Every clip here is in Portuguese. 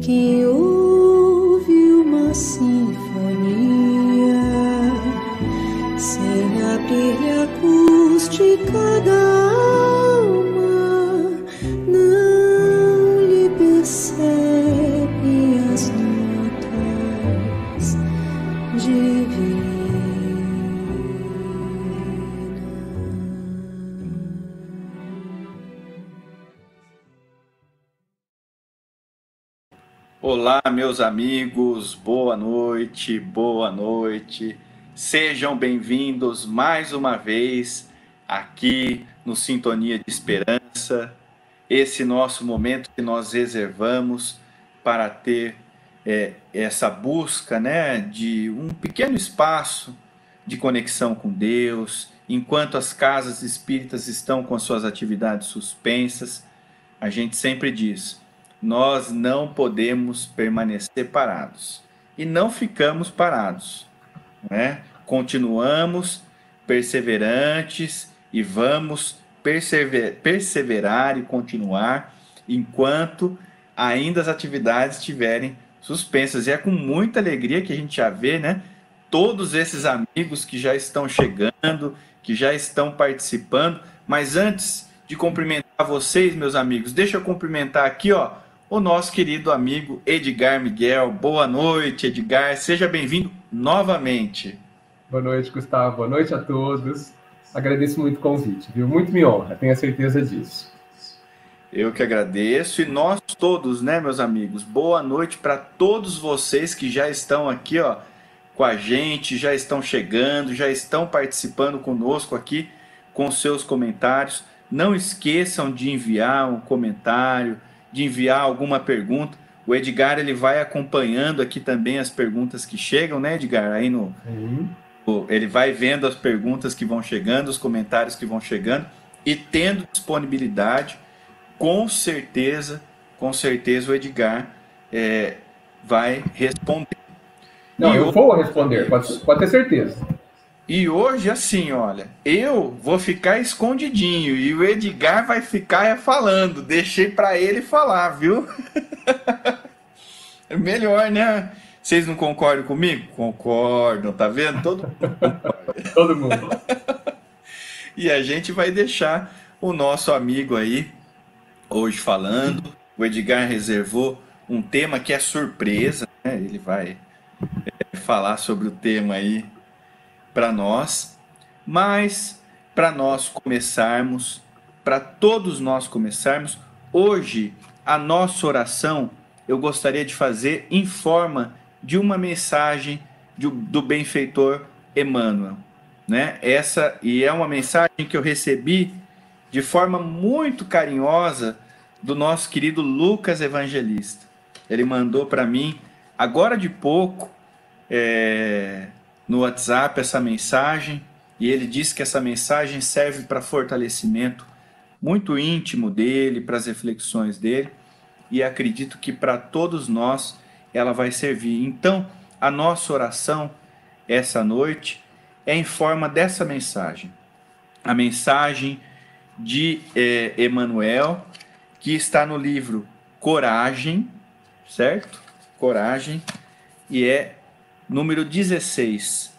que ouve uma sinfonia sem abrir-lhe acústica da alma, não lhe percebe as notas divinas. Olá, meus amigos, boa noite, boa noite. Sejam bem-vindos mais uma vez aqui no Sintonia de Esperança, esse nosso momento que nós reservamos para ter essa busca, né, de um pequeno espaço de conexão com Deus, enquanto as casas espíritas estão com as suas atividades suspensas. A gente sempre diz: nós não podemos permanecer parados. E não ficamos parados, né? Continuamos perseverantes e vamos perseverar e continuar enquanto ainda as atividades estiverem suspensas. E é com muita alegria que a gente já vê, né, todos esses amigos que já estão chegando, que já estão participando. Mas antes de cumprimentar vocês, meus amigos, deixa eu cumprimentar aqui, ó, o nosso querido amigo Edgar Miguel. Boa noite, Edgar. Seja bem-vindo novamente. Boa noite, Gustavo. Boa noite a todos. Agradeço muito o convite, viu? Muito me honra, tenho a certeza disso. Eu que agradeço. E nós todos, né, meus amigos? Boa noite para todos vocês que já estão aqui, ó, com a gente, já estão chegando, já estão participando conosco aqui com seus comentários. Não esqueçam de enviar um comentário, de enviar alguma pergunta. O Edgar, ele vai acompanhando aqui também as perguntas que chegam, né, Edgar? Aí ele vai vendo as perguntas que vão chegando, os comentários que vão chegando, e tendo disponibilidade, com certeza o Edgar vai responder. Não, eu vou responder, pode ter certeza. E hoje, assim, olha, eu vou ficar escondidinho e o Edgar vai ficar falando. Deixei para ele falar, viu? É melhor, né? Vocês não concordam comigo? Concordam, tá vendo? Todo mundo concorda. Todo mundo. E a gente vai deixar o nosso amigo aí hoje falando. O Edgar reservou um tema que é surpresa, né? Ele vai falar sobre o tema aí para nós, mas para nós começarmos, para todos nós começarmos, hoje a nossa oração eu gostaria de fazer em forma de uma mensagem do benfeitor Emmanuel, né? Essa e é uma mensagem que eu recebi de forma muito carinhosa do nosso querido Lucas Evangelista. Ele mandou para mim agora de pouco no WhatsApp essa mensagem, e ele disse que essa mensagem serve para fortalecimento muito íntimo dele, para as reflexões dele, e acredito que para todos nós ela vai servir. Então, a nossa oração essa noite é em forma dessa mensagem, a mensagem de Emmanuel, que está no livro Coragem, certo? Coragem, e é número 16.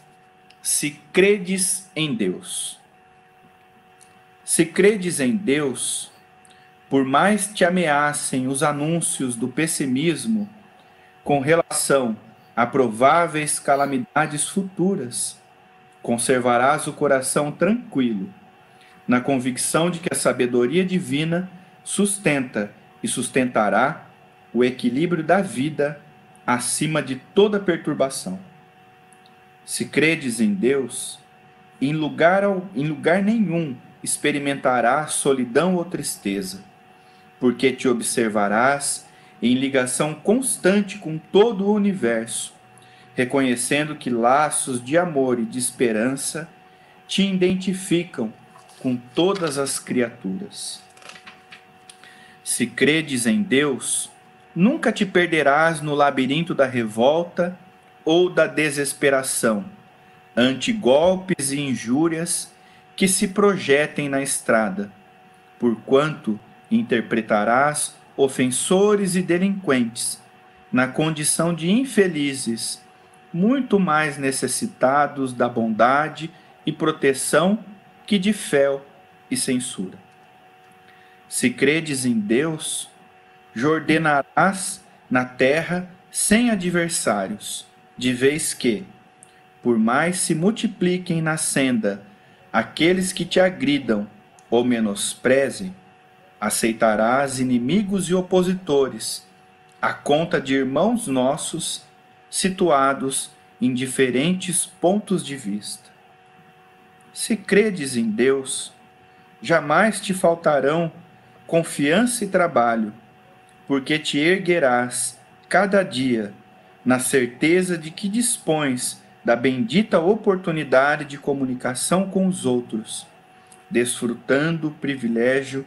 Se credes em Deus. Se credes em Deus, por mais te ameacem os anúncios do pessimismo com relação a prováveis calamidades futuras, conservarás o coração tranquilo, na convicção de que a sabedoria divina sustenta e sustentará o equilíbrio da vida acima de toda perturbação. Se credes em Deus, em lugar nenhum experimentarás solidão ou tristeza, porque te observarás em ligação constante com todo o universo, reconhecendo que laços de amor e de esperança te identificam com todas as criaturas. Se credes em Deus, nunca te perderás no labirinto da revolta ou da desesperação, ante golpes e injúrias que se projetem na estrada, porquanto interpretarás ofensores e delinquentes na condição de infelizes, muito mais necessitados da bondade e proteção que de fel e censura. Se credes em Deus, jordenarás na terra sem adversários, de vez que, por mais se multipliquem na senda aqueles que te agridam ou menosprezem, aceitarás inimigos e opositores, à conta de irmãos nossos, situados em diferentes pontos de vista. Se credes em Deus, jamais te faltarão confiança e trabalho, porque te erguerás cada dia na certeza de que dispões da bendita oportunidade de comunicação com os outros, desfrutando o privilégio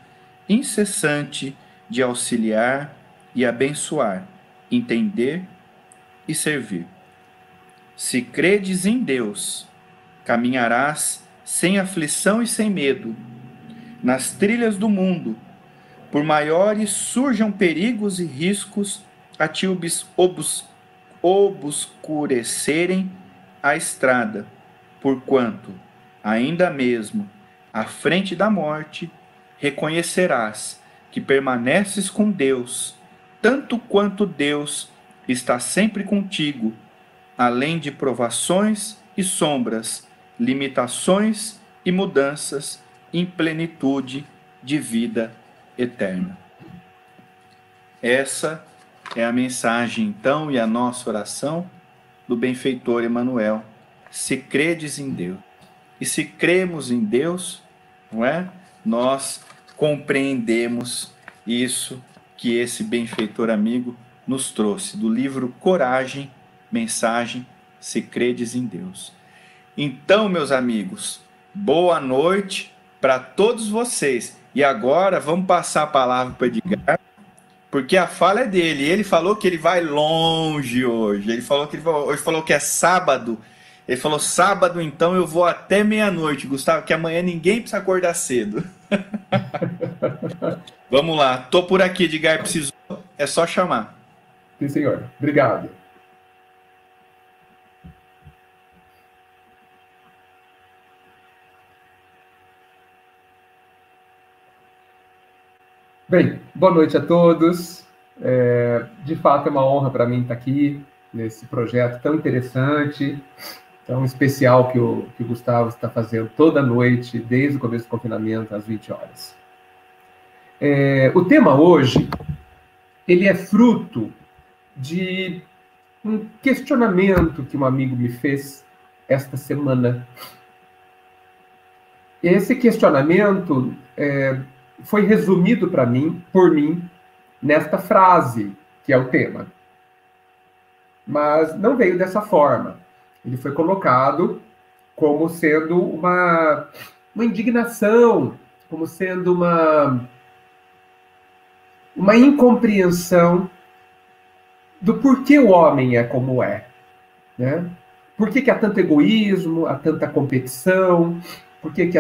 incessante de auxiliar e abençoar, entender e servir. Se credes em Deus, caminharás sem aflição e sem medo nas trilhas do mundo, por maiores surjam perigos e riscos a te obscurecerem a estrada, porquanto, ainda mesmo à frente da morte, reconhecerás que permaneces com Deus, tanto quanto Deus está sempre contigo, além de provações e sombras, limitações e mudanças, em plenitude de vida eterna. Essa é a mensagem, então, e a nossa oração do benfeitor Emmanuel. Se credes em Deus. E se cremos em Deus, não é? Nós compreendemos isso que esse benfeitor amigo nos trouxe, do livro Coragem, Mensagem, Se Credes em Deus. Então, meus amigos, boa noite para todos vocês. E agora vamos passar a palavra para o Edgar, porque a fala é dele. Ele falou que ele vai longe hoje. Ele falou que hoje falou que é sábado. Ele falou, sábado, então eu vou até meia-noite, Gustavo, que amanhã ninguém precisa acordar cedo. Vamos lá, tô por aqui, Edgar, precisou, é só chamar. Sim, senhor. Obrigado. Bem, boa noite a todos. De fato, é uma honra para mim estar aqui nesse projeto tão interessante, tão especial que o Gustavo está fazendo toda noite, desde o começo do confinamento, às 20 horas. O tema hoje, ele é fruto de um questionamento que um amigo me fez esta semana. Esse questionamento foi resumido por mim, nesta frase, que é o tema. Mas não veio dessa forma. Ele foi colocado como sendo uma indignação, como sendo uma incompreensão do porquê o homem é como é, né? Por que há tanto egoísmo, há tanta competição, por que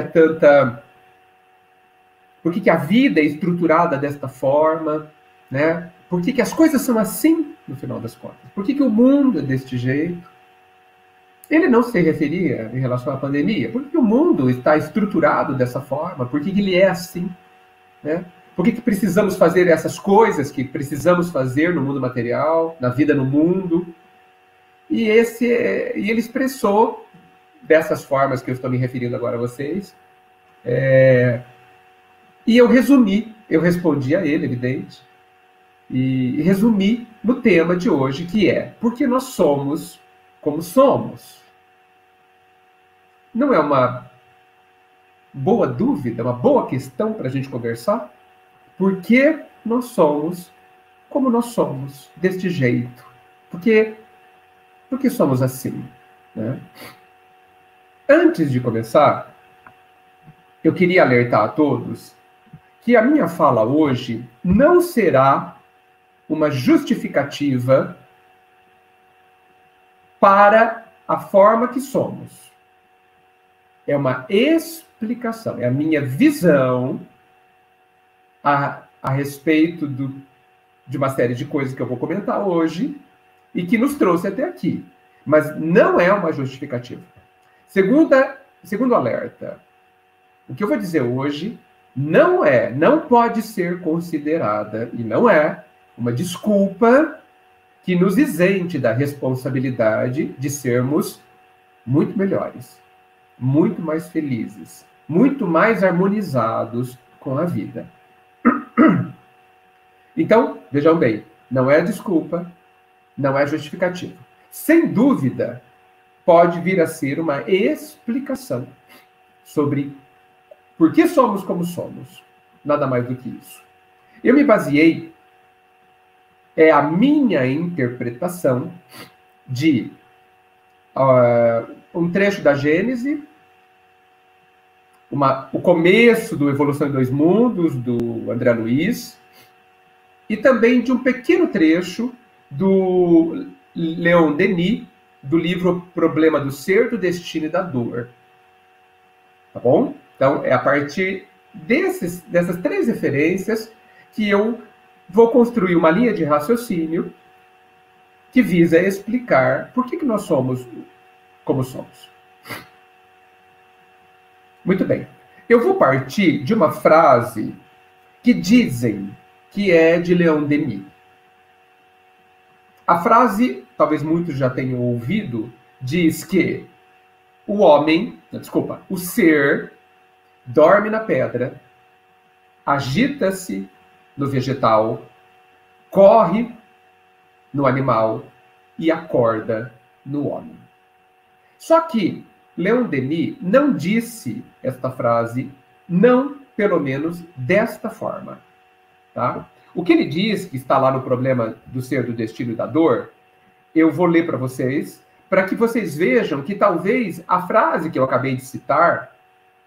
a vida é estruturada desta forma, né? Por que as coisas são assim, no final das contas? Por que o mundo é deste jeito? Ele não se referia em relação à pandemia. Por que o mundo está estruturado dessa forma? Por que ele é assim? Né? Por que precisamos fazer essas coisas que precisamos fazer no mundo material, na vida no mundo? E ele expressou dessas formas que eu estou me referindo agora a vocês. E eu respondi a ele, evidente, e resumi no tema de hoje, que é porque nós somos como somos. Não é uma boa dúvida, uma boa questão para a gente conversar? Por que nós somos como nós somos, deste jeito? Por que somos assim? Né? Antes de começar, eu queria alertar a todos que a minha fala hoje não será uma justificativa para a forma que somos. É uma explicação, é a minha visão a respeito de uma série de coisas que eu vou comentar hoje e que nos trouxe até aqui. Mas não é uma justificativa. Segundo alerta, o que eu vou dizer hoje não pode ser considerada, e não é, uma desculpa que nos isente da responsabilidade de sermos muito melhores, muito mais felizes, muito mais harmonizados com a vida. Então, vejam bem, não é desculpa, não é justificativa. Sem dúvida, pode vir a ser uma explicação sobre por que somos como somos. Nada mais do que isso. Eu me baseei, é a minha interpretação de um trecho da Gênese, o começo do Evolução em Dois Mundos, do André Luiz, e também de um pequeno trecho do Leon Denis, do livro Problema do Ser, do Destino e da Dor. Tá bom? Então, é a partir dessas três referências que eu vou construir uma linha de raciocínio que visa explicar por que nós somos como somos. Muito bem. Eu vou partir de uma frase que dizem que é de Leon Denis. A frase, talvez muitos já tenham ouvido, diz que o ser dorme na pedra, agita-se no vegetal, corre no animal e acorda no homem. Só que Leon Denis não disse esta frase, não pelo menos desta forma. Tá? O que ele diz, que está lá no Problema do Ser, do Destino e da Dor, eu vou ler para vocês, para que vocês vejam que talvez a frase que eu acabei de citar,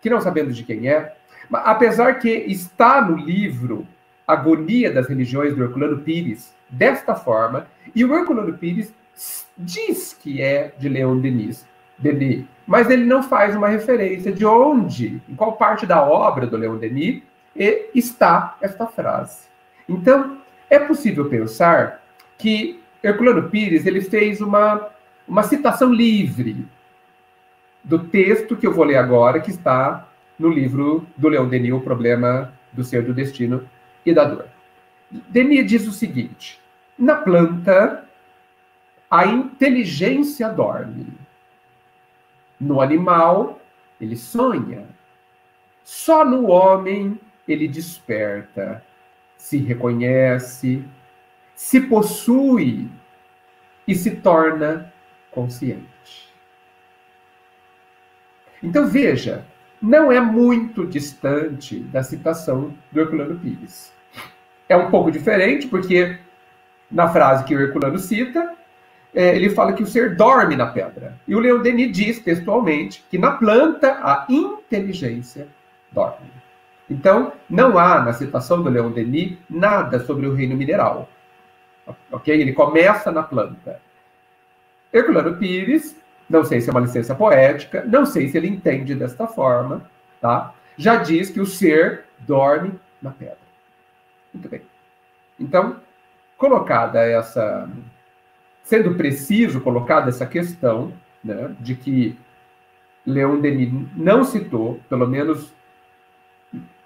que não sabemos de quem é, apesar que está no livro Agonia das Religiões, do Herculano Pires, desta forma, e o Herculano Pires diz que é de Leon Denis, mas ele não faz uma referência de onde, em qual parte da obra do Leon Denis está esta frase. Então, é possível pensar que Herculano Pires ele fez uma citação livre do texto que eu vou ler agora, que está no livro do Leon Denis, O Problema do Ser, do Destino e da Dor. Denis diz o seguinte: na planta, a inteligência dorme. No animal, ele sonha. Só no homem, ele desperta, se reconhece, se possui e se torna consciente. Então, veja, não é muito distante da citação do Herculano Pires. É um pouco diferente, porque na frase que o Herculano cita, ele fala que o ser dorme na pedra. E o Leon Denis diz textualmente que na planta a inteligência dorme. Então, não há na citação do Leon Denis nada sobre o reino mineral. Ok? Ele começa na planta. Herculano Pires, não sei se é uma licença poética, não sei se ele entende desta forma, tá? Já diz que o ser dorme na pedra. Muito bem. Então, sendo preciso, colocada essa questão, né, de que Leon Denis não citou, pelo menos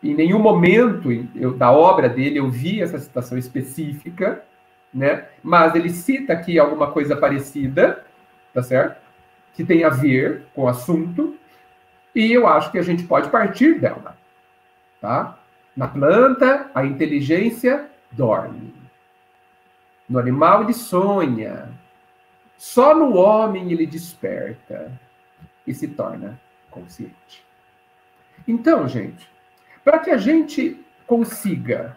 em nenhum momento da obra dele eu vi essa citação específica, né, mas ele cita aqui alguma coisa parecida, tá certo? Que tem a ver com o assunto, e eu acho que a gente pode partir dela, tá? Na planta, a inteligência dorme. No animal, ele sonha. Só no homem, ele desperta e se torna consciente. Então, gente, para que a gente consiga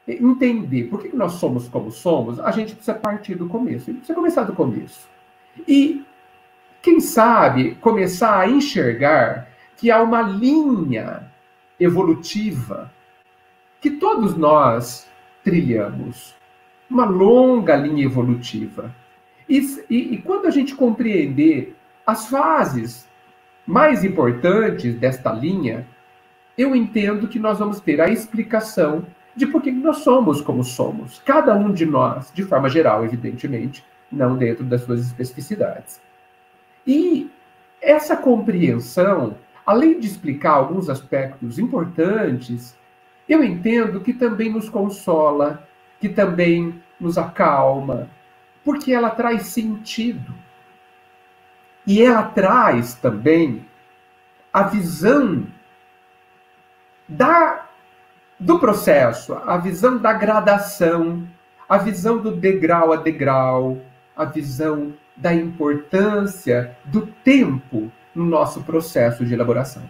entender por que nós somos como somos, a gente precisa partir do começo. A gente precisa começar do começo. E, quem sabe, começar a enxergar que há uma linha evolutiva que todos nós trilhamos. Uma longa linha evolutiva. E quando a gente compreender as fases mais importantes desta linha, eu entendo que nós vamos ter a explicação de por que nós somos como somos. Cada um de nós, de forma geral, evidentemente, não dentro das suas especificidades. E essa compreensão, além de explicar alguns aspectos importantes, eu entendo que também nos consola, que também nos acalma, porque ela traz sentido. E ela traz também a visão do processo, a visão da gradação, a visão do degrau a degrau, a visão da importância do tempo no nosso processo de elaboração.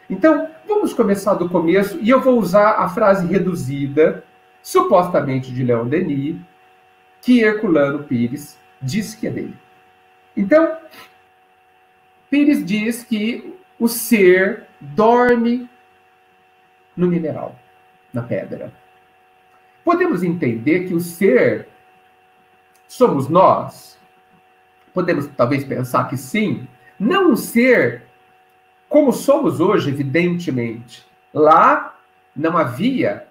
Então, vamos começar do começo, e eu vou usar a frase reduzida, supostamente de Leon Denis, que Herculano Pires diz que é dele. Então, Pires diz que o ser dorme no mineral, na pedra. Podemos entender que o ser somos nós? Podemos talvez pensar que sim. Não um ser como somos hoje, evidentemente. Lá não havia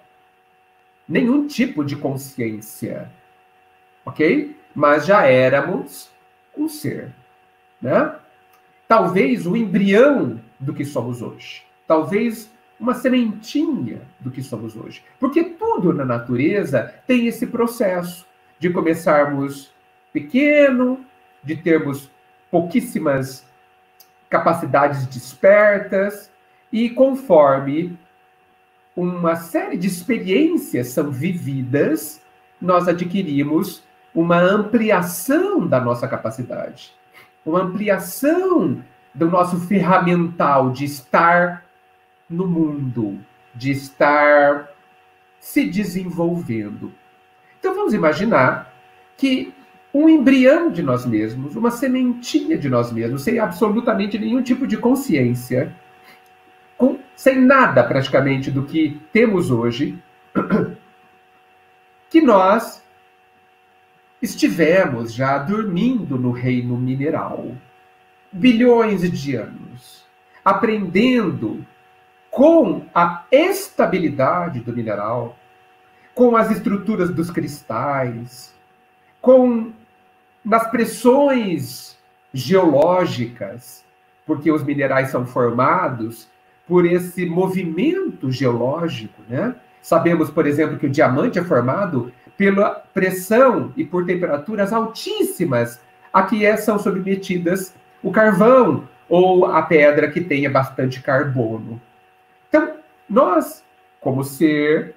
nenhum tipo de consciência, ok? Mas já éramos um ser, né? Talvez o embrião do que somos hoje. Talvez uma sementinha do que somos hoje. Porque tudo na natureza tem esse processo de começarmos pequeno, de termos pouquíssimas capacidades despertas, e conforme uma série de experiências são vividas, nós adquirimos uma ampliação da nossa capacidade, uma ampliação do nosso ferramental de estar no mundo, de estar se desenvolvendo. Então vamos imaginar que um embrião de nós mesmos, uma sementinha de nós mesmos, sem absolutamente nenhum tipo de consciência, sem nada praticamente do que temos hoje, que nós estivemos já dormindo no reino mineral, bilhões de anos, aprendendo com a estabilidade do mineral, com as estruturas dos cristais, com nas pressões geológicas, porque os minerais são formados por esse movimento geológico, né? Sabemos, por exemplo, que o diamante é formado pela pressão e por temperaturas altíssimas a que são submetidas o carvão ou a pedra que tenha bastante carbono. Então, nós, como ser,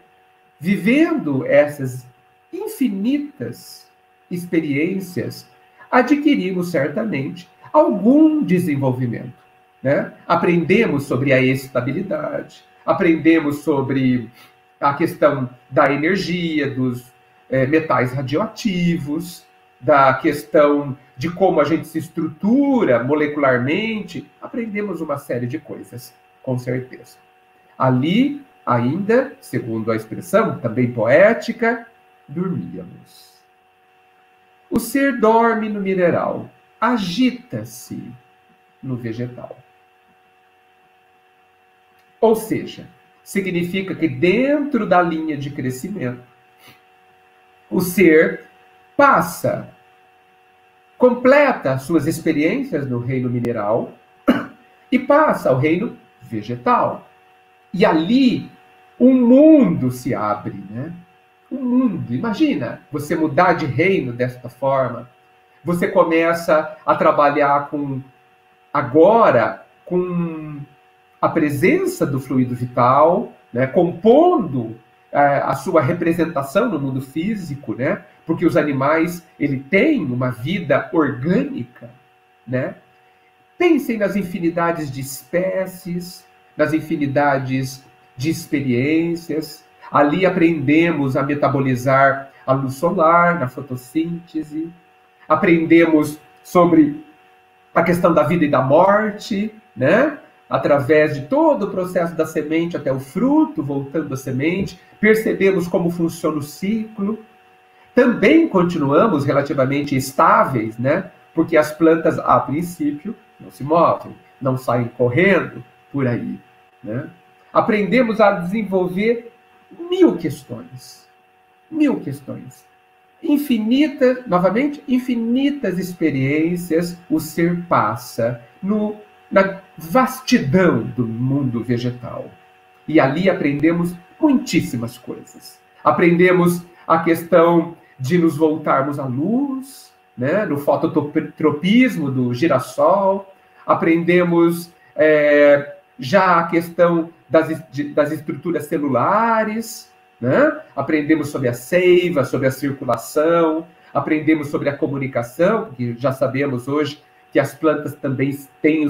vivendo essas infinitas experiências, adquirimos certamente algum desenvolvimento, né? Aprendemos sobre a estabilidade, aprendemos sobre a questão da energia, dos metais radioativos, da questão de como a gente se estrutura molecularmente, aprendemos uma série de coisas, com certeza. Ali, ainda, segundo a expressão, também poética, dormíamos. O ser dorme no mineral, agita-se no vegetal. Ou seja, significa que dentro da linha de crescimento, o ser completa suas experiências no reino mineral e passa ao reino vegetal. E ali um mundo se abre, né? Um mundo. Imagina você mudar de reino desta forma. Você começa a trabalhar agora com a presença do fluido vital, né? Compondo a sua representação no mundo físico, né? Porque os animais têm uma vida orgânica, né? Pensem nas infinidades de espécies, nas infinidades de experiências. Ali aprendemos a metabolizar a luz solar na fotossíntese. Aprendemos sobre a questão da vida e da morte, né? Através de todo o processo da semente até o fruto, voltando à semente. Percebemos como funciona o ciclo. Também continuamos relativamente estáveis, né? Porque as plantas, a princípio, não se movem, não saem correndo por aí, né? Aprendemos a desenvolver mil questões. Mil questões. Infinitas, novamente, infinitas experiências o ser passa na vastidão do mundo vegetal. E ali aprendemos muitíssimas coisas. Aprendemos a questão de nos voltarmos à luz, né, no fototropismo do girassol. Aprendemos já a questão das estruturas celulares, né? Aprendemos sobre a seiva, sobre a circulação, aprendemos sobre a comunicação, porque já sabemos hoje que as plantas também têm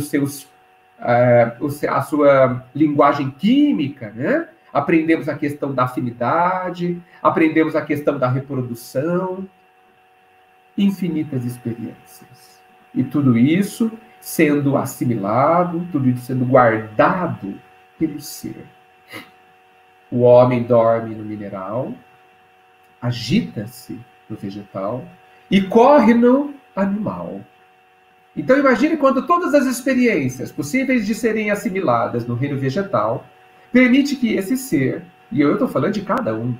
a sua linguagem química, né? Aprendemos a questão da afinidade, aprendemos a questão da reprodução, infinitas experiências. E tudo isso sendo assimilado, tudo isso sendo guardado pelo ser. O homem dorme no mineral, agita-se no vegetal e corre no animal. Então imagine quando todas as experiências possíveis de serem assimiladas no reino vegetal permite que esse ser, e eu estou falando de cada um,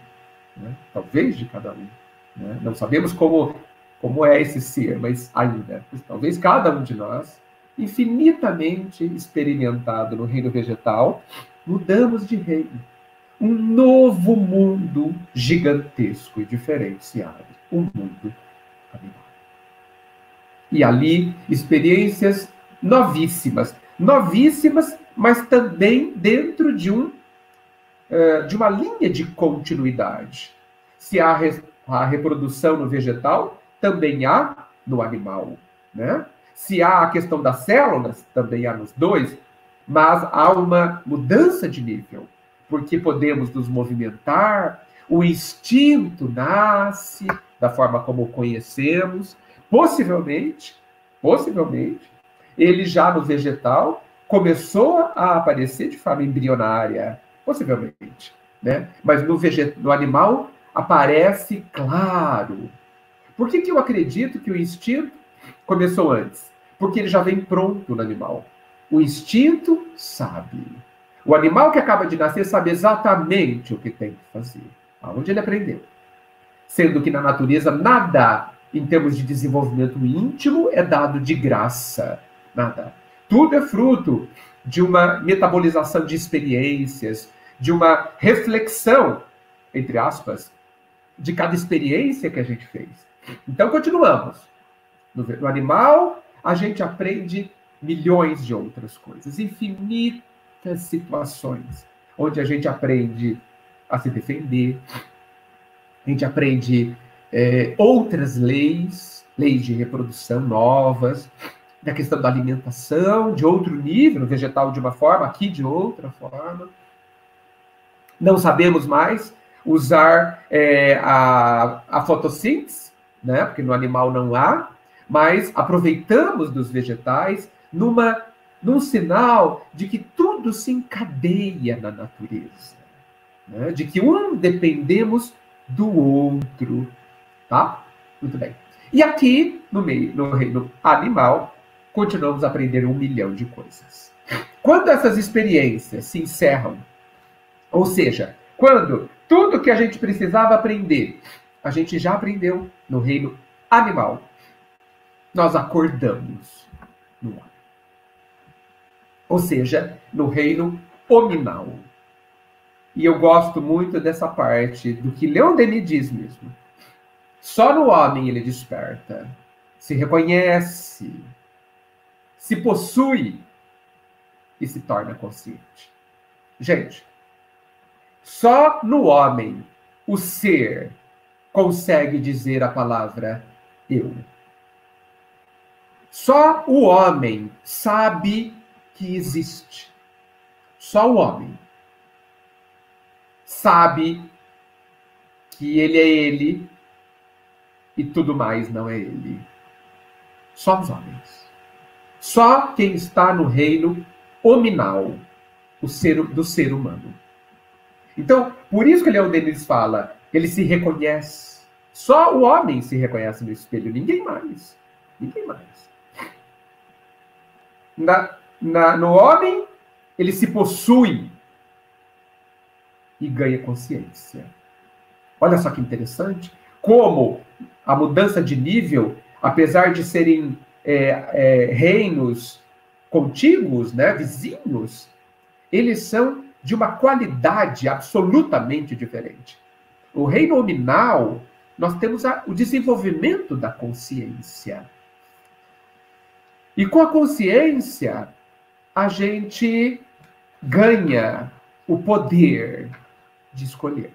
né? Talvez de cada um, né? Não sabemos como é esse ser, mas ainda, talvez cada um de nós, infinitamente experimentado no reino vegetal, mudamos de reino. Um novo mundo gigantesco e diferenciado, um mundo animal. E ali, experiências novíssimas, mas também dentro de uma linha de continuidade. Se há a reprodução no vegetal, também há no animal, né? Se há a questão das células, também há nos dois, mas há uma mudança de nível, porque podemos nos movimentar, o instinto nasce da forma como o conhecemos, possivelmente, ele já no vegetal começou a aparecer de forma embrionária, possivelmente, né? Mas no animal aparece claro. Por que eu acredito que o instinto começou antes? Porque ele já vem pronto no animal. O instinto sabe. O animal que acaba de nascer sabe exatamente o que tem que fazer, aonde ele aprendeu. Sendo que na natureza nada, em termos de desenvolvimento íntimo, é dado de graça. Nada. Tudo é fruto de uma metabolização de experiências, de uma reflexão, entre aspas, de cada experiência que a gente fez. Então, continuamos. No animal, a gente aprende milhões de outras coisas, infinitas situações, onde a gente aprende a se defender, a gente aprende outras leis de reprodução novas, da questão da alimentação, de outro nível, no vegetal de uma forma, aqui de outra forma. Não sabemos mais usar a fotossíntese, né? Porque no animal não há, mas aproveitamos dos vegetais num sinal de que tudo se encadeia na natureza, né? De que dependemos do outro, tá? Muito bem. E aqui, no reino animal, continuamos a aprender 1 milhão de coisas. Quando essas experiências se encerram, ou seja, quando tudo que a gente precisava aprender, a gente já aprendeu no reino animal, nós acordamos no homem. Ou seja, no reino hominal. E eu gosto muito dessa parte do que Leon Denis diz mesmo. Só no homem ele desperta, se reconhece, se possui e se torna consciente. Gente, só no homem o ser consegue dizer a palavra eu. Só o homem sabe que existe. Só o homem sabe que ele é ele e tudo mais não é ele. Só os homens. Só quem está no reino hominal, do ser humano. Então, por isso que Leon Denis fala, ele se reconhece. Só o homem se reconhece no espelho, ninguém mais. Ninguém mais. No homem, ele se possui. e ganha consciência. Olha só que interessante, como a mudança de nível, apesar de serem reinos contíguos, né, vizinhos, eles são de uma qualidade absolutamente diferente. O reino nominal, nós temos o desenvolvimento da consciência. E com a consciência, a gente ganha o poder de escolher.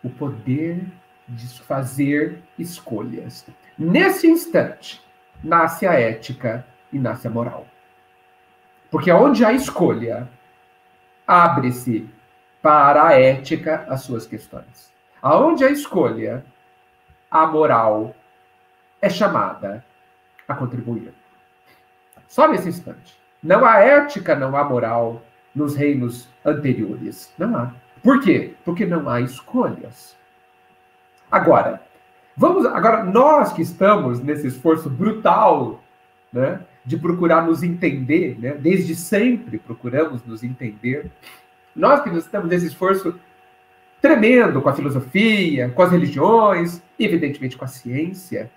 O poder de fazer escolhas. Nesse instante, nasce a ética e nasce a moral. Porque onde há escolha, abre-se para a ética as suas questões. Aonde há escolha, a moral é chamada a contribuir. Só nesse instante. Não há ética, não há moral nos reinos anteriores. Não há. Por quê? Porque não há escolhas. Agora, nós que estamos nesse esforço brutal, né, de procurar nos entender, né, desde sempre procuramos nos entender, nós que estamos nesse esforço tremendo com a filosofia, com as religiões, e evidentemente com a ciência,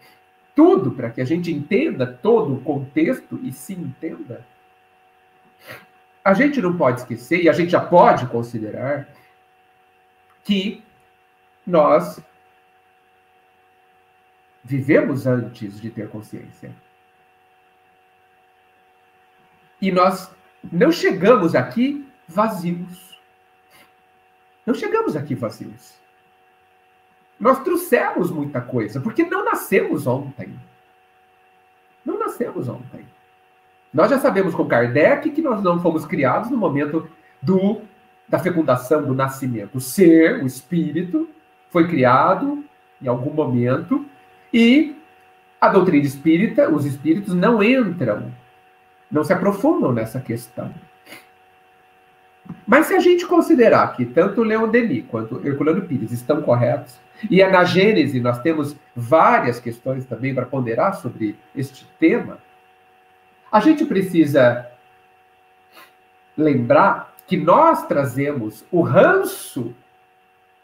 tudo para que a gente entenda todo o contexto e se entenda, a gente não pode esquecer, e a gente já pode considerar, que nós vivemos antes de ter consciência. E nós não chegamos aqui vazios. Não chegamos aqui vazios. Nós trouxemos muita coisa, porque não nascemos ontem. Não nascemos ontem. Nós já sabemos com Kardec que nós não fomos criados no momento da fecundação, do nascimento. O ser, o espírito, foi criado em algum momento e a doutrina espírita, os espíritos não entram, não se aprofundam nessa questão. Mas se a gente considerar que tanto Leon Denis quanto Herculano Pires estão corretos, e na Gênese nós temos várias questões também para ponderar sobre este tema, a gente precisa lembrar que nós trazemos o ranço,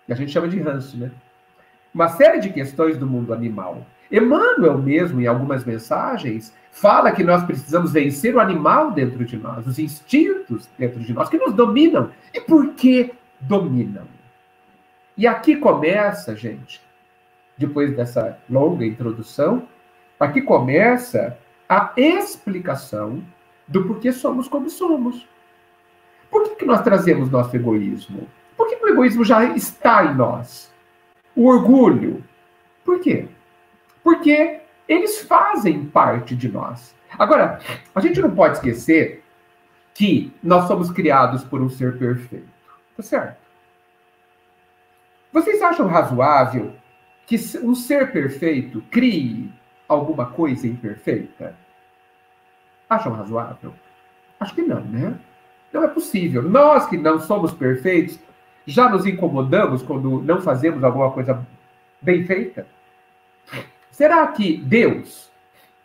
que a gente chama de ranço, né? Uma série de questões do mundo animal. Emmanuel mesmo, em algumas mensagens, fala que nós precisamos vencer o animal dentro de nós, os instintos dentro de nós, que nos dominam. E por que dominam? E aqui começa, gente, depois dessa longa introdução, aqui começa a explicação do porquê somos como somos. Por que nós trazemos nosso egoísmo? Por que o egoísmo já está em nós? O orgulho. Por quê? Porque eles fazem parte de nós. Agora, a gente não pode esquecer que nós somos criados por um ser perfeito. Tá certo? Vocês acham razoável que um ser perfeito crie alguma coisa imperfeita? Acham razoável? Acho que não, né? Não é possível. Nós que não somos perfeitos, já nos incomodamos quando não fazemos alguma coisa bem feita? Será que Deus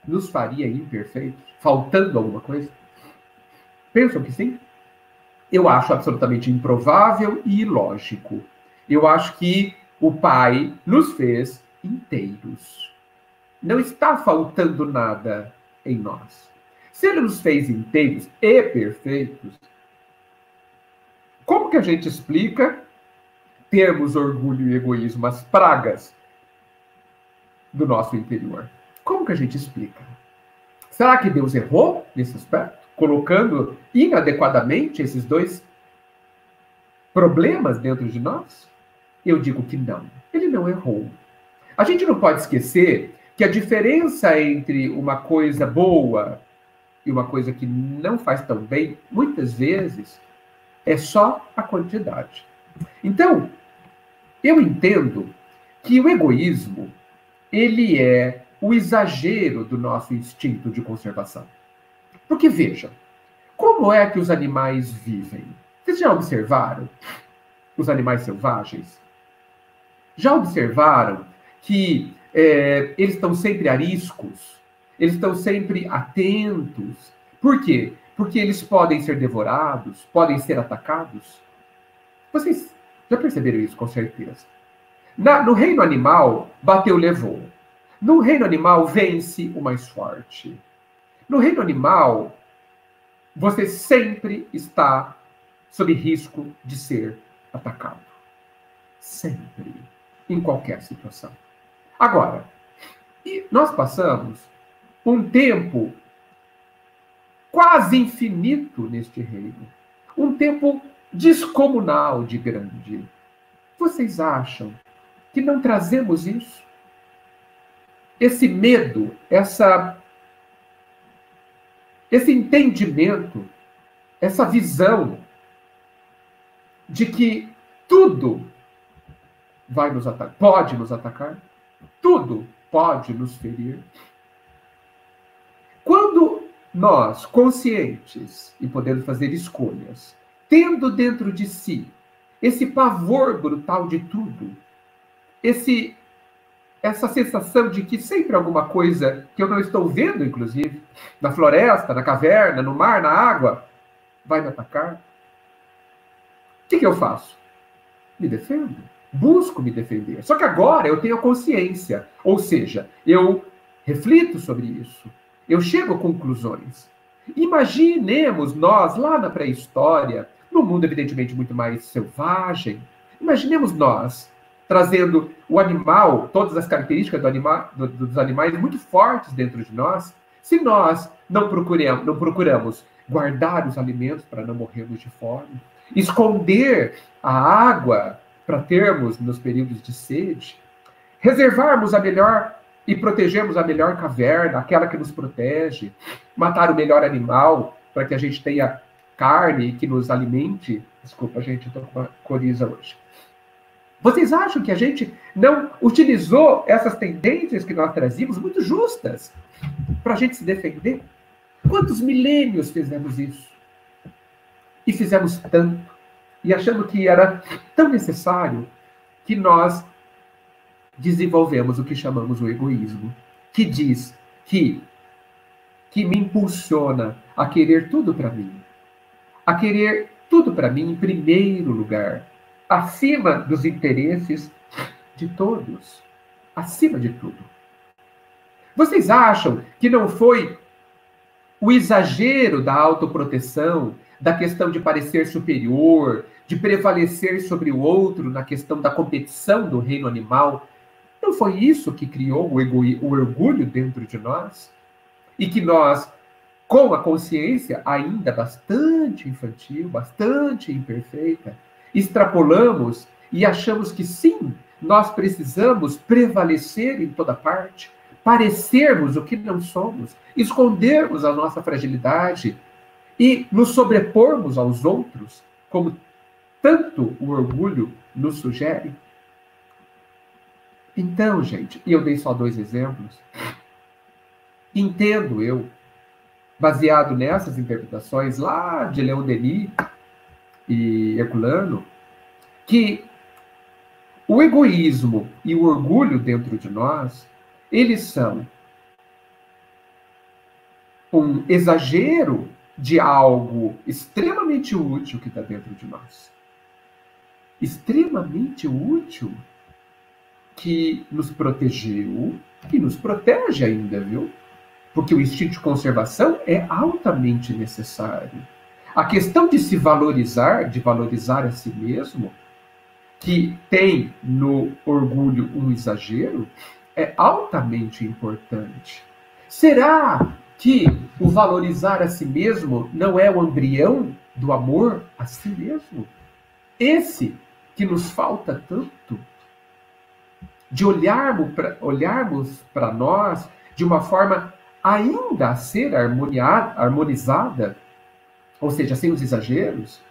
nos faria imperfeitos, faltando alguma coisa? Pensam que sim? Eu acho absolutamente improvável e ilógico. Eu acho que o Pai nos fez inteiros. Não está faltando nada em nós. Se Ele nos fez inteiros e perfeitos, como que a gente explica termos orgulho e egoísmo, as pragas do nosso interior? Como que a gente explica? Será que Deus errou nesse aspecto, colocando inadequadamente esses dois problemas dentro de nós? Eu digo que não. Ele não errou. A gente não pode esquecer que a diferença entre uma coisa boa e uma coisa que não faz tão bem, muitas vezes, é só a quantidade. Então, eu entendo que o egoísmo, ele é o exagero do nosso instinto de conservação. Porque, vejam, como é que os animais vivem? Vocês já observaram os animais selvagens? Já observaram que eles estão sempre ariscos? Eles estão sempre atentos? Por quê? porque eles podem ser devorados, podem ser atacados. Vocês já perceberam isso, com certeza. No reino animal, bateu, levou. No reino animal, vence o mais forte. No reino animal, você sempre está sob risco de ser atacado. Sempre. Em qualquer situação. Agora, nós passamos um tempo quase infinito neste reino. Um tempo descomunal de grande. Vocês acham que não trazemos isso? Esse medo, esse entendimento, essa visão de que tudo vai nos atacar, pode nos atacar, tudo pode nos ferir. Quando nós, conscientes e podendo fazer escolhas, tendo dentro de si esse pavor brutal de tudo, essa sensação de que sempre alguma coisa que eu não estou vendo, inclusive, na floresta, na caverna, no mar, na água, vai me atacar, o que eu faço? Me defendo. Busco me defender. Só que agora eu tenho consciência, ou seja, eu reflito sobre isso, eu chego a conclusões. Imaginemos nós, lá na pré-história, num mundo evidentemente muito mais selvagem, imaginemos nós trazendo o animal, todas as características dos animais muito fortes dentro de nós, se nós não procuramos guardar os alimentos para não morrermos de fome, esconder a água para termos nos períodos de sede, reservarmos a melhor e protegermos a melhor caverna, aquela que nos protege, matar o melhor animal para que a gente tenha carne e que nos alimente. Desculpa, gente, eu estou com uma coriza hoje. Vocês acham que a gente não utilizou essas tendências que nós trazíamos, muito justas, para a gente se defender? Quantos milênios fizemos isso? E fizemos tanto, e achando que era tão necessário, que nós desenvolvemos o que chamamos o egoísmo, que diz que me impulsiona a querer tudo para mim. A querer tudo para mim em primeiro lugar, acima dos interesses de todos, acima de tudo. Vocês acham que não foi o exagero da autoproteção, da questão de parecer superior, de prevalecer sobre o outro na questão da competição do reino animal? Não foi isso que criou o orgulho dentro de nós? E que nós, com a consciência ainda bastante infantil, bastante imperfeita, extrapolamos e achamos que sim, nós precisamos prevalecer em toda parte, parecermos o que não somos, escondermos a nossa fragilidade e nos sobrepormos aos outros, como tanto o orgulho nos sugere. Então, gente, e eu dei só 2 exemplos, entendo eu, baseado nessas interpretações lá de Leon Denis e Herculano, que o egoísmo e o orgulho dentro de nós, eles são um exagero de algo extremamente útil que está dentro de nós. Extremamente útil, que nos protegeu e nos protege ainda, viu? Porque o instinto de conservação é altamente necessário. A questão de se valorizar, de valorizar a si mesmo, que tem no orgulho um exagero, é altamente importante. Será que o valorizar a si mesmo não é o embrião do amor a si mesmo? Esse que nos falta tanto, de olharmos para nós de uma forma ainda a ser harmonizada, ou seja, sem os exageros,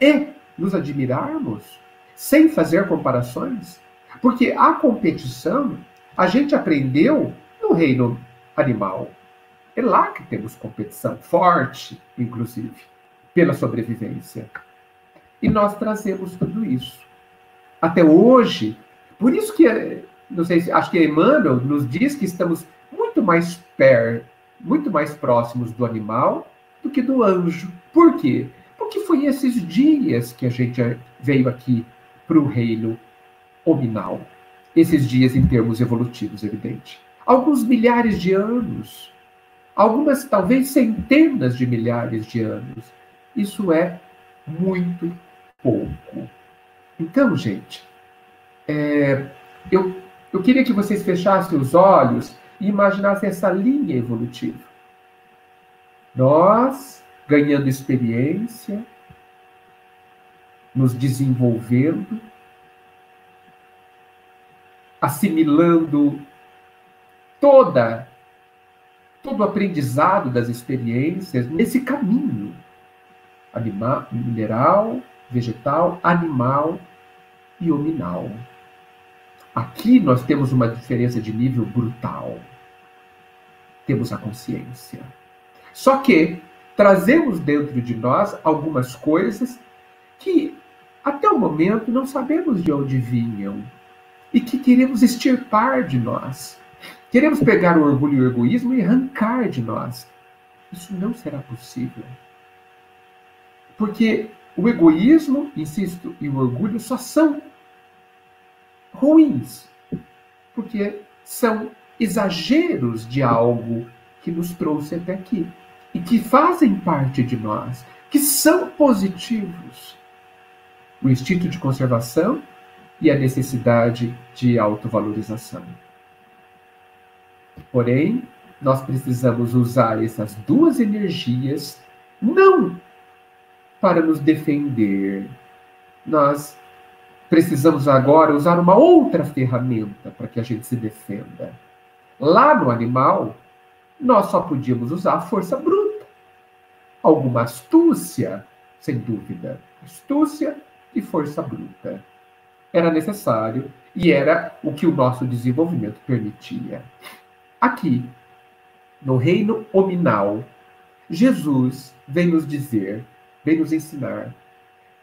e nos admirarmos, sem fazer comparações, porque a competição, a gente aprendeu no reino animal. É lá que temos competição, forte, inclusive, pela sobrevivência. E nós trazemos tudo isso. Até hoje, por isso que, não sei, acho que Emmanuel nos diz que estamos muito mais muito mais próximos do animal do que do anjo. Por quê? Porque foi esses dias que a gente veio aqui para o reino hominal. Esses dias em termos evolutivos, evidente. Alguns milhares de anos. Algumas, talvez, centenas de milhares de anos. Isso é muito pouco. Então, gente, eu queria que vocês fechassem os olhos e imaginassem essa linha evolutiva. Nós, ganhando experiência, nos desenvolvendo, assimilando todo o aprendizado das experiências nesse caminho animal, mineral, vegetal, animal e hominal. Aqui nós temos uma diferença de nível brutal. Temos a consciência. Só que trazemos dentro de nós algumas coisas que até o momento não sabemos de onde vinham e que queremos extirpar de nós. Queremos pegar o orgulho e o egoísmo e arrancar de nós. Isso não será possível. Porque o egoísmo, insisto, e o orgulho só são ruins. Porque são exageros de algo que nos trouxe até aqui. E que fazem parte de nós. Que são positivos. O instinto de conservação e a necessidade de autovalorização. Porém, nós precisamos usar essas duas energias não para nos defender. Nós precisamos agora usar uma outra ferramenta para que a gente se defenda. Lá no animal, nós só podíamos usar a força bruta. Alguma astúcia, sem dúvida. Astúcia e força bruta. Era necessário e era o que o nosso desenvolvimento permitia. Aqui, no reino hominal, Jesus vem nos dizer, vem nos ensinar,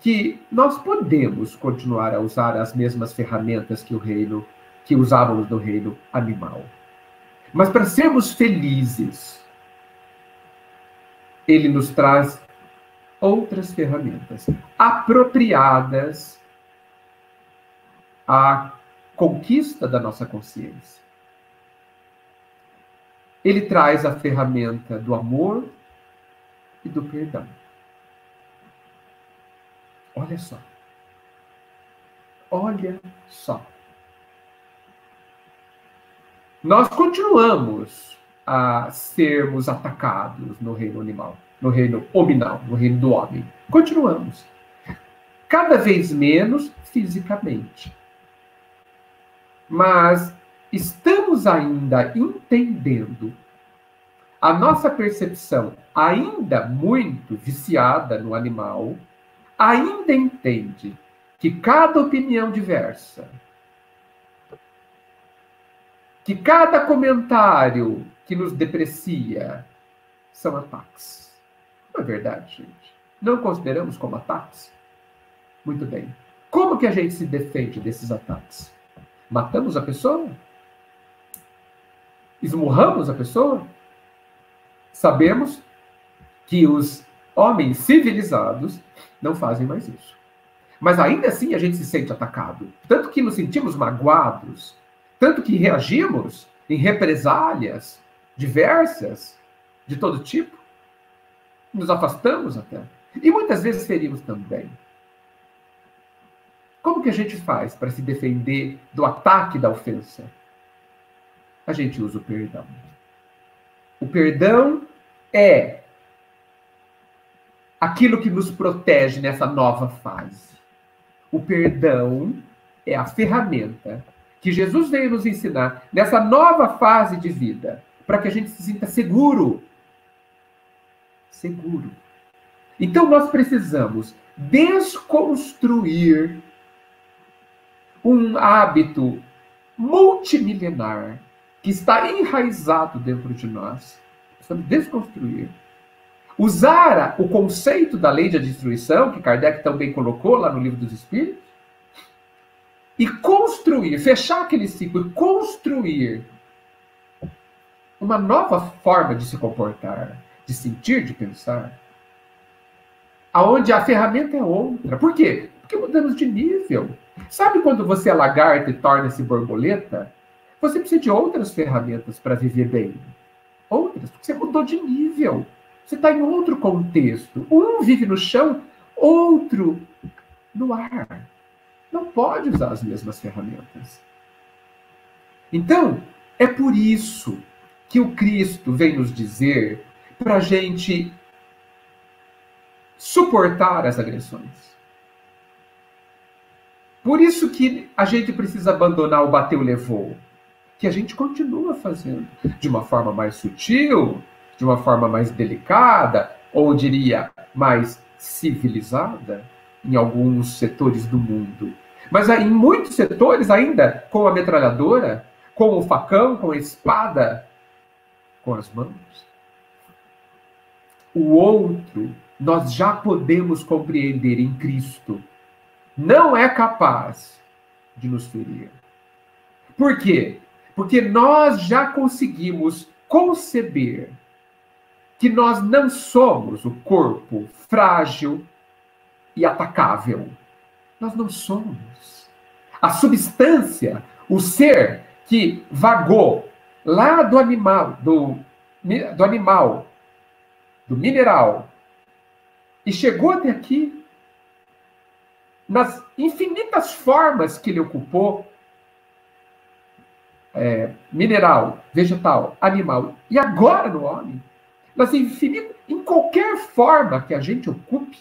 que nós podemos continuar a usar as mesmas ferramentas que usávamos no reino animal. Mas para sermos felizes, ele nos traz outras ferramentas apropriadas à conquista da nossa consciência. Ele traz a ferramenta do amor e do perdão. Olha só. Olha só. Nós continuamos a sermos atacados no reino animal, no reino hominal, no reino do homem. Continuamos. Cada vez menos fisicamente. Mas estamos ainda entendendo, a nossa percepção, ainda muito viciada no animal, ainda entende que cada opinião diversa, que cada comentário que nos deprecia são ataques. Não é verdade, gente? Não consideramos como ataques? Muito bem. Como que a gente se defende desses ataques? Matamos a pessoa? Esmurramos a pessoa? Sabemos que os homens civilizados não fazem mais isso. Mas ainda assim a gente se sente atacado. Tanto que nos sentimos magoados, tanto que reagimos em represálias diversas, de todo tipo. Nos afastamos até. E muitas vezes ferimos também. Como que a gente faz para se defender do ataque da ofensa? A gente usa o perdão. O perdão é aquilo que nos protege nessa nova fase. O perdão é a ferramenta que Jesus veio nos ensinar nessa nova fase de vida, para que a gente se sinta seguro. Seguro. Então nós precisamos desconstruir um hábito multimilenar que está enraizado dentro de nós. Precisamos desconstruir. Usar o conceito da lei da destruição, que Kardec também colocou lá no Livro dos Espíritos, e construir, fechar aquele ciclo, construir uma nova forma de se comportar, de sentir, de pensar, aonde a ferramenta é outra. Por quê? Porque mudamos de nível. Sabe quando você é lagarta e torna-se borboleta? Você precisa de outras ferramentas para viver bem. Outras, porque você mudou de nível. Você está em outro contexto. Um vive no chão, outro no ar. Não pode usar as mesmas ferramentas. Então, é por isso que o Cristo vem nos dizer para a gente suportar as agressões. Por isso que a gente precisa abandonar o bateu, levou, que a gente continua fazendo de uma forma mais sutil, de uma forma mais delicada, ou diria mais civilizada, em alguns setores do mundo. Mas em muitos setores ainda com a metralhadora, com o facão, com a espada, com as mãos. O outro, nós já podemos compreender em Cristo, não é capaz de nos ferir. Por quê? Porque nós já conseguimos conceber que nós não somos o corpo frágil e atacável. Nós não somos. A substância, o ser que vagou lá do animal, do mineral, e chegou até aqui, nas infinitas formas que ele ocupou, mineral, vegetal, animal, e agora no homem, em qualquer forma que a gente ocupe,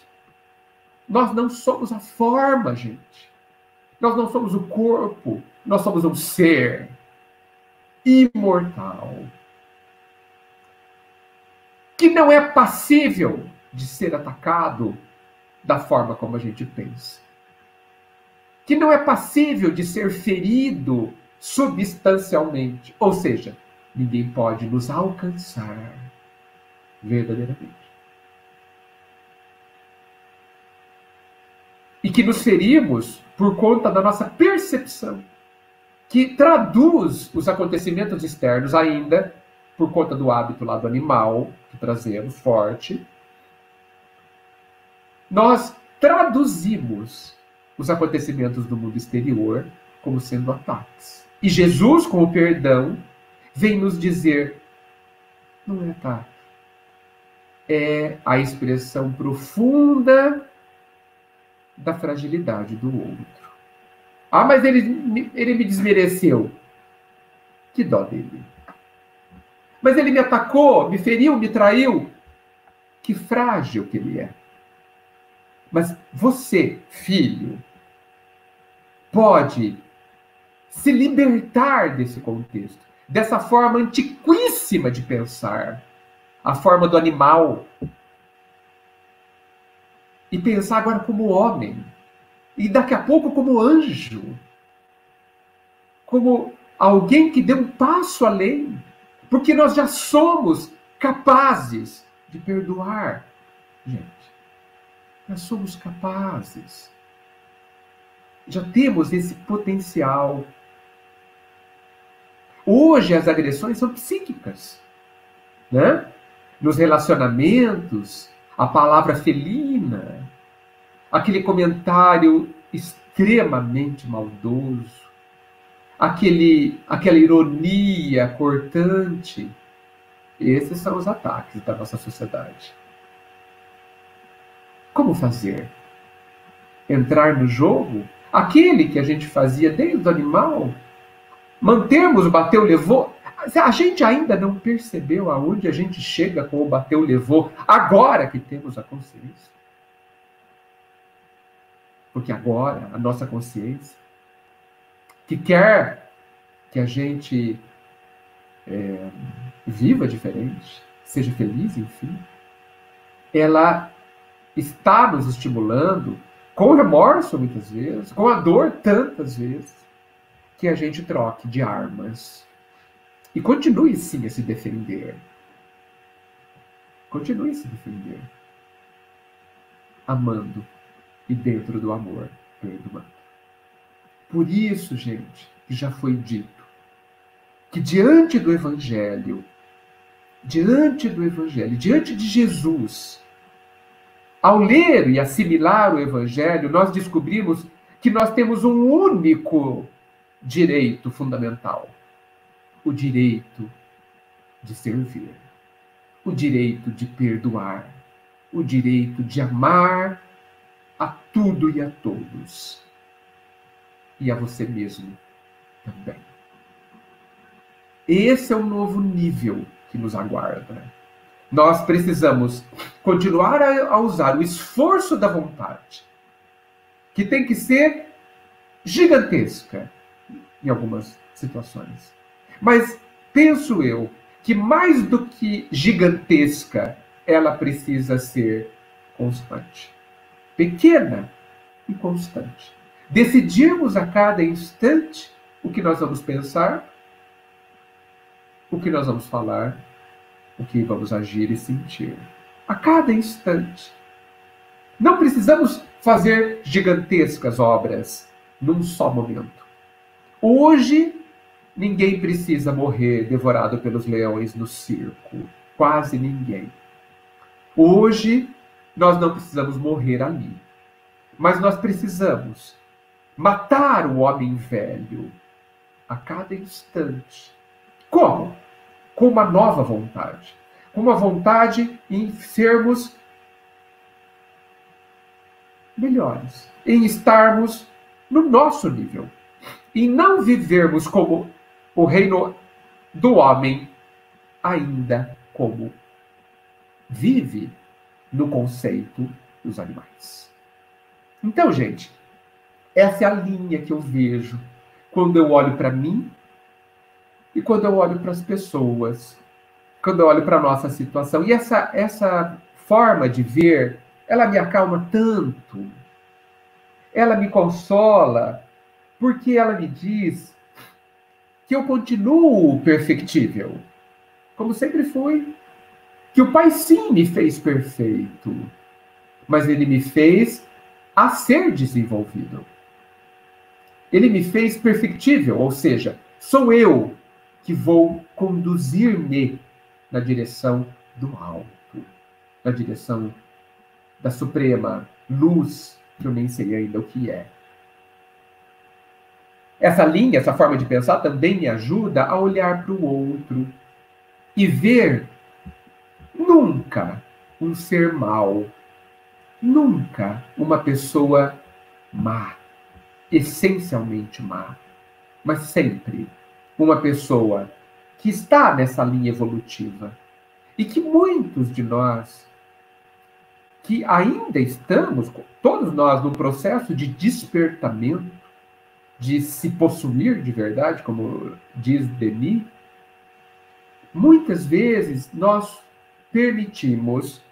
nós não somos a forma, gente. Nós não somos o corpo, nós somos um ser imortal, que não é passível de ser atacado da forma como a gente pensa, que não é passível de ser ferido substancialmente, ou seja, ninguém pode nos alcançar verdadeiramente. E que nos ferimos por conta da nossa percepção, que traduz os acontecimentos externos ainda por conta do hábito lá do animal que trazemos forte. Nós traduzimos os acontecimentos do mundo exterior como sendo ataques. E Jesus, com o perdão, vem nos dizer: não é ataque. É a expressão profunda da fragilidade do outro. Ah, mas ele me desmereceu. Que dó dele. Mas ele me atacou, me feriu, me traiu. Que frágil que ele é. Mas você, filho, pode se libertar desse contexto, dessa forma antiquíssima de pensar, a forma do animal, e pensar agora como homem, e daqui a pouco como anjo, como alguém que deu um passo além, porque nós já somos capazes de perdoar, gente. Nós somos capazes. Já temos esse potencial. Hoje as agressões são psíquicas, né? Nos relacionamentos, a palavra felina, aquele comentário extremamente maldoso, aquela ironia cortante. Esses são os ataques da nossa sociedade. Como fazer? Entrar no jogo? Aquele que a gente fazia desde o animal? Mantermos o bateu, levou? A gente ainda não percebeu aonde a gente chega com o bateu, levou, agora que temos a consciência. Porque agora a nossa consciência, que quer que a gente viva diferente, seja feliz, enfim, ela está nos estimulando, com remorso muitas vezes, com a dor tantas vezes, que a gente troque de armas. E continue sim a se defender. Continue a se defender. Amando e dentro do amor, perdoando. Por isso, gente, que já foi dito, que diante do Evangelho, diante do Evangelho, diante de Jesus, ao ler e assimilar o Evangelho, nós descobrimos que nós temos um único direito fundamental: o direito de servir, o direito de perdoar, o direito de amar a tudo e a todos, e a você mesmo também. Esse é o novo nível que nos aguarda. Nós precisamos continuar a usar o esforço da vontade, que tem que ser gigantesca em algumas situações. Mas penso eu que mais do que gigantesca, ela precisa ser constante. Pequena e constante. Decidirmos a cada instante o que nós vamos pensar, o que nós vamos falar, o que vamos agir e sentir. A cada instante. Não precisamos fazer gigantescas obras num só momento. Hoje, ninguém precisa morrer devorado pelos leões no circo. Quase ninguém. Hoje, nós não precisamos morrer ali. Mas nós precisamos matar o homem velho a cada instante. Como? Com uma nova vontade. Com uma vontade em sermos melhores. Em estarmos no nosso nível. Em não vivermos como o reino do homem, ainda como vive no conceito dos animais. Então, gente, essa é a linha que eu vejo quando eu olho para mim e quando eu olho para as pessoas, quando eu olho para a nossa situação. E essa forma de ver, ela me acalma tanto, ela me consola, porque ela me diz que eu continuo perfectível, como sempre fui. Que o Pai sim me fez perfeito, mas Ele me fez a ser desenvolvido. Ele me fez perfectível, ou seja, sou eu que vou conduzir-me na direção do alto, na direção da suprema luz, que eu nem sei ainda o que é. Essa linha, essa forma de pensar também me ajuda a olhar para o outro e ver nunca um ser mau, nunca uma pessoa má, essencialmente má, mas sempre uma pessoa que está nessa linha evolutiva e que muitos de nós, que ainda estamos, todos nós, no processo de despertamento, de se possuir de verdade, como diz Denis, muitas vezes nós permitimos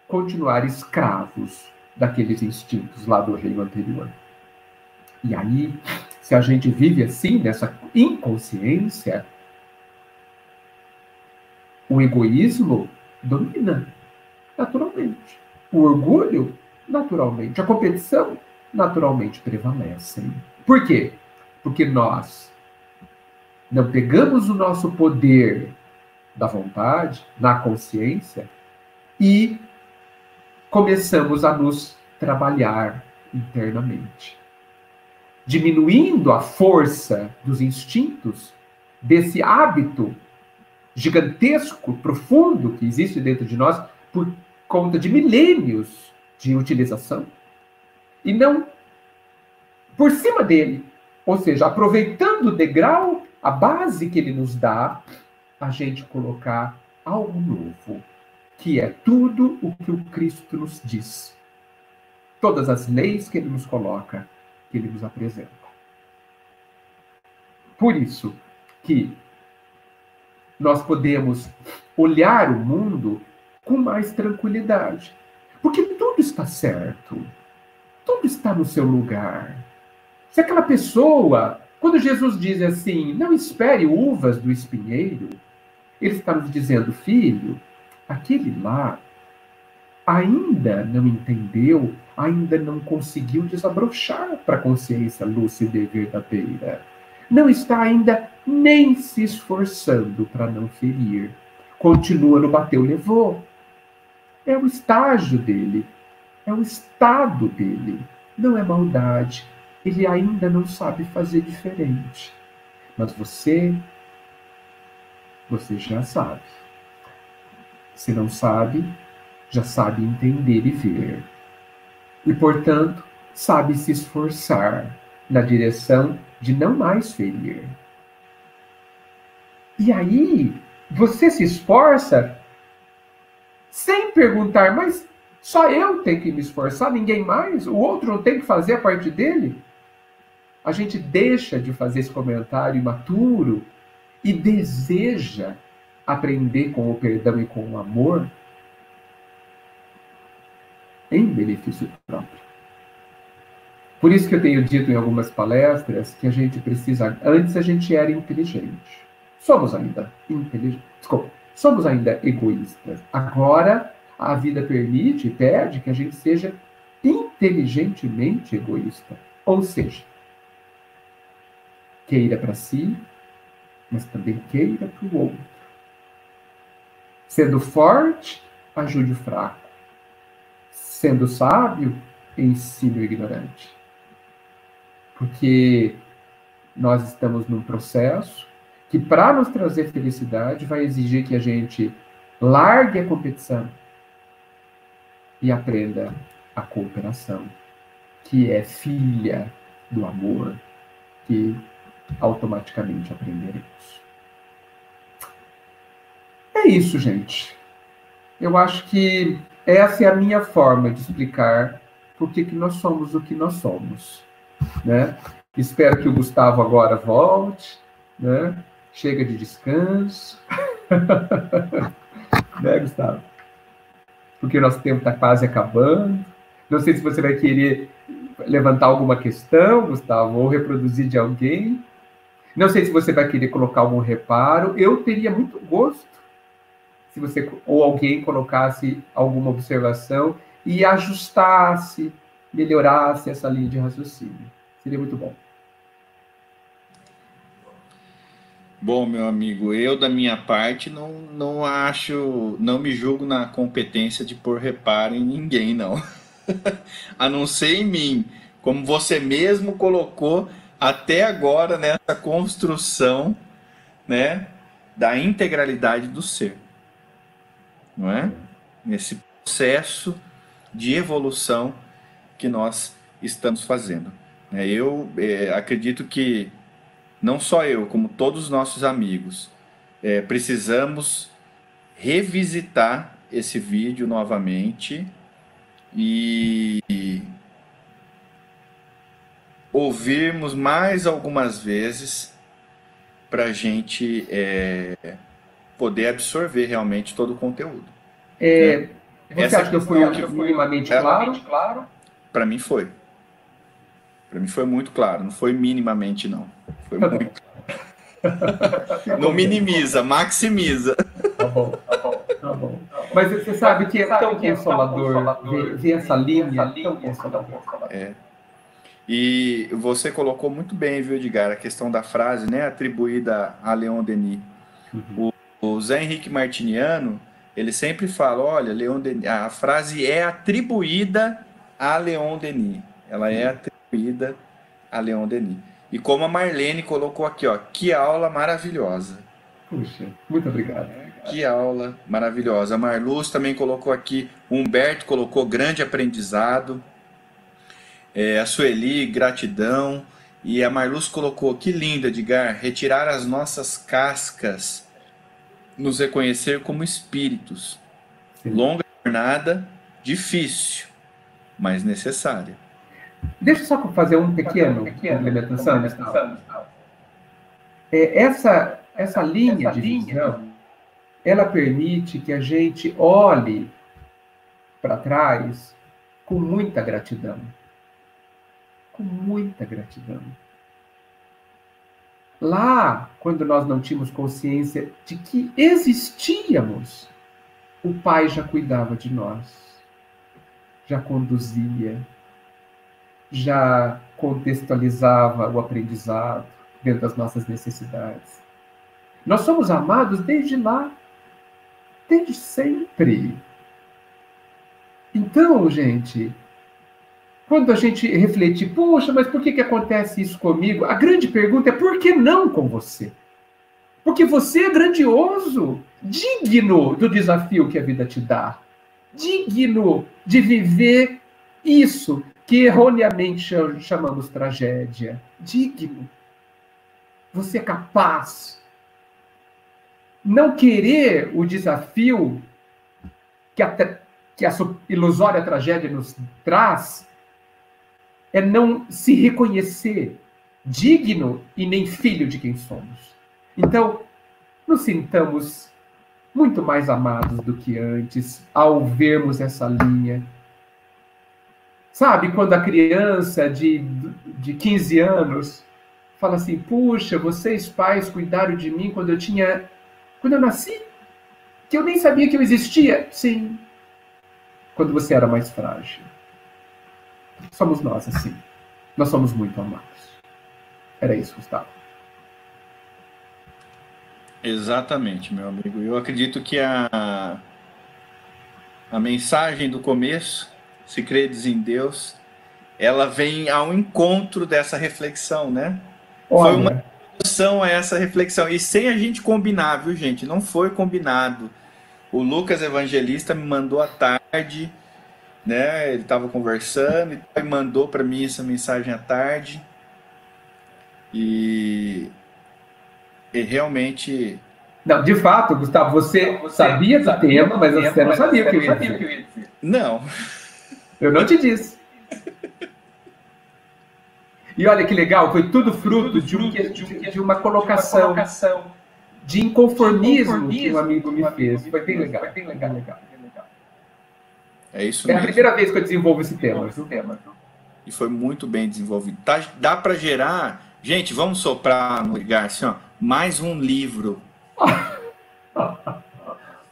continuar escravos daqueles instintos lá do reino anterior. E aí, se a gente vive assim, nessa inconsciência, o egoísmo domina, naturalmente. O orgulho, naturalmente. A competição, naturalmente, prevalecem. Por quê? Porque nós não pegamos o nosso poder da vontade, na consciência, e começamos a nos trabalhar internamente. Diminuindo a força dos instintos, desse hábito gigantesco, profundo, que existe dentro de nós, por conta de milênios de utilização, e não por cima dele, ou seja, aproveitando o degrau, a base que ele nos dá, a gente colocar algo novo, que é tudo o que o Cristo nos diz. Todas as leis que ele nos coloca, que ele nos apresenta. Por isso que nós podemos olhar o mundo com mais tranquilidade. Porque tudo está certo. Tudo está no seu lugar. Se aquela pessoa, quando Jesus diz assim, não espere uvas do espinheiro, ele está nos dizendo, filho, aquele lá ainda não entendeu, ainda não conseguiu desabrochar para a consciência lúcida e verdadeira. Não está ainda nem se esforçando para não ferir. continua no bateu, levou. É o estágio dele, é o estado dele, não é maldade. Ele ainda não sabe fazer diferente. Mas você já sabe. Se não sabe, já sabe entender e ver. E, portanto, sabe se esforçar na direção de não mais ferir. E aí, você se esforça sem perguntar, mas só eu tenho que me esforçar, ninguém mais? O outro não tem que fazer a parte dele? A gente deixa de fazer esse comentário imaturo e deseja aprender com o perdão e com o amor em benefício próprio. Por isso que eu tenho dito em algumas palestras que a gente precisa... Antes a gente era inteligente. Somos ainda inteligentes. Desculpa. Somos ainda egoístas. Agora, a vida permite e pede que a gente seja inteligentemente egoísta. Ou seja, queira para si, mas também queira para o outro. Sendo forte, ajude o fraco. Sendo sábio, ensine o ignorante. Porque nós estamos num processo que, para nos trazer felicidade, vai exigir que a gente largue a competição e aprenda a cooperação, que é filha do amor, que automaticamente aprenderemos. É isso, gente. Eu acho que essa é a minha forma de explicar por que nós somos o que nós somos, né? Espero que o Gustavo agora volte, né? Chega de descanso. Né, Gustavo? Porque o nosso tempo está quase acabando. Não sei se você vai querer levantar alguma questão, Gustavo, ou reproduzir de alguém. Não sei se você vai querer colocar algum reparo. Eu teria muito gosto se você ou alguém colocasse alguma observação e ajustasse, melhorasse essa linha de raciocínio. Seria muito bom. Bom, meu amigo, eu da minha parte não acho, não me julgo na competência de pôr reparo em ninguém, não. A não ser em mim, como você mesmo colocou até agora nessa construção, né, da integralidade do ser, não é? Nesse processo de evolução que nós estamos fazendo. Eu acredito que não só eu, como todos os nossos amigos, precisamos revisitar esse vídeo novamente e ouvirmos mais algumas vezes para a gente poder absorver realmente todo o conteúdo. Você acha que eu fui minimamente claro? Para mim foi. Para mim foi muito claro, não foi minimamente, não. Foi muito. Não minimiza, maximiza. Tá bom. Mas você sabe que é tão consolador ver essa linha, tão consolador. E você colocou muito bem, viu, Edgar, a questão da frase, né, atribuída a Leon Denis. Uhum. O Zé Henrique Martiniano, ele sempre fala, olha, Leon Denis, a frase é atribuída a Leon Denis. Ela é atribuída a Leon Denis. E como a Marlene colocou aqui, ó, que aula maravilhosa. Puxa, muito obrigado. Que aula maravilhosa. A Marluz também colocou aqui, o Humberto colocou grande aprendizado. A Sueli, gratidão. E a Marluz colocou, que lindo, Edgar, retirar as nossas cascas, nos reconhecer como espíritos. Sim. Longa jornada, difícil, mas necessária. Deixa eu só fazer um pequeno complementação. Essa linha de visão, ela permite que a gente olhe para trás com muita gratidão. Com muita gratidão. Lá, quando nós não tínhamos consciência de que existíamos, o Pai já cuidava de nós, já conduzia, já contextualizava o aprendizado dentro das nossas necessidades. Nós somos amados desde lá. Desde sempre. Então, gente, quando a gente reflete, poxa, mas por que acontece isso comigo? A grande pergunta é por que não com você? Porque você é grandioso, digno do desafio que a vida te dá, digno de viver isso que erroneamente chamamos tragédia. Digno. Você é capaz. Não querer o desafio que a ilusória tragédia nos traz é não se reconhecer digno e nem filho de quem somos. Então, nos sintamos muito mais amados do que antes ao vermos essa linha. Sabe, quando a criança de 15 anos fala assim, puxa, vocês pais cuidaram de mim quando eu nasci, que eu nem sabia que eu existia. Sim, quando você era mais frágil. Somos nós assim. Nós somos muito amados. Era isso, Gustavo. Exatamente, meu amigo. Eu acredito que a mensagem do começo, se credes em Deus, ela vem ao encontro dessa reflexão, né? Olha, foi uma introdução a essa reflexão. E sem a gente combinar, viu, gente? Não foi combinado. O Lucas Evangelista me mandou à tarde, né? Ele estava conversando e mandou para mim essa mensagem à tarde. E realmente... Não, de fato, Gustavo, você sabia do tema, mas você não sabia o que eu ia dizer. Não. Eu não te disse. E olha que legal, foi tudo fruto de uma colocação de inconformismo que um amigo me fez. Foi bem legal. É isso É mesmo. a primeira vez que eu desenvolvo esse tema. E foi muito bem desenvolvido. Dá para gerar... Gente, vamos soprar no lugar assim, ó. Mais um livro.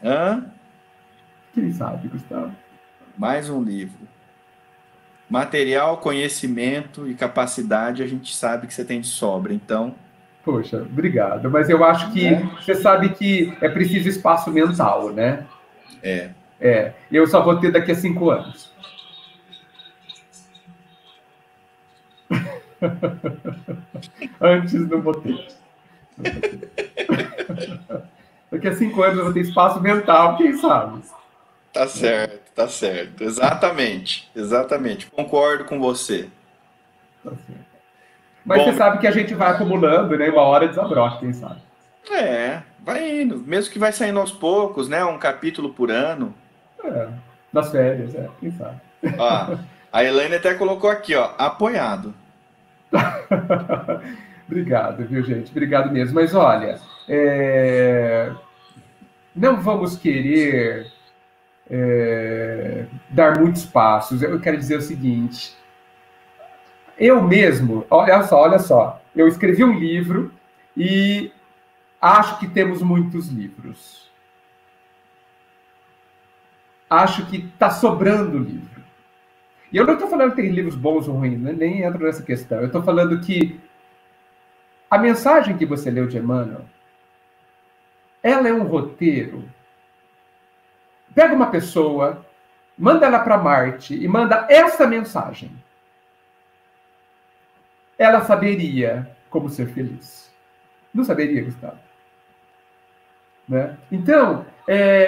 Hã? Quem sabe, Gustavo? Mais um livro. Material, conhecimento e capacidade a gente sabe que você tem de sobra, então... Poxa, obrigado. Mas eu acho que você sabe que é preciso espaço mental, né? É. Eu só vou ter daqui a 5 anos. Antes não vou ter. Daqui a 5 anos eu vou ter espaço mental, quem sabe? Tá certo. Exatamente. Concordo com você. Tá certo. Mas você sabe que a gente vai acumulando, né? Uma hora desabrocha, quem sabe? Vai indo. Mesmo que vai saindo aos poucos, né? Um capítulo por ano. Nas férias, quem sabe? Ó, a Elaine até colocou aqui, ó, apoiado. Obrigado, viu, gente? Obrigado mesmo. Mas olha, não vamos querer dar muitos passos. Eu quero dizer o seguinte. Eu mesmo, olha só. Eu escrevi um livro e acho que temos muitos livros. Acho que está sobrando livro. E eu não estou falando que tem livros bons ou ruins, né? Nem entro nessa questão. Eu estou falando que a mensagem que você leu de Emmanuel, ela é um roteiro. Pega uma pessoa, manda ela para Marte e manda essa mensagem. Ela saberia como ser feliz. Não saberia, Gustavo? Né? Então,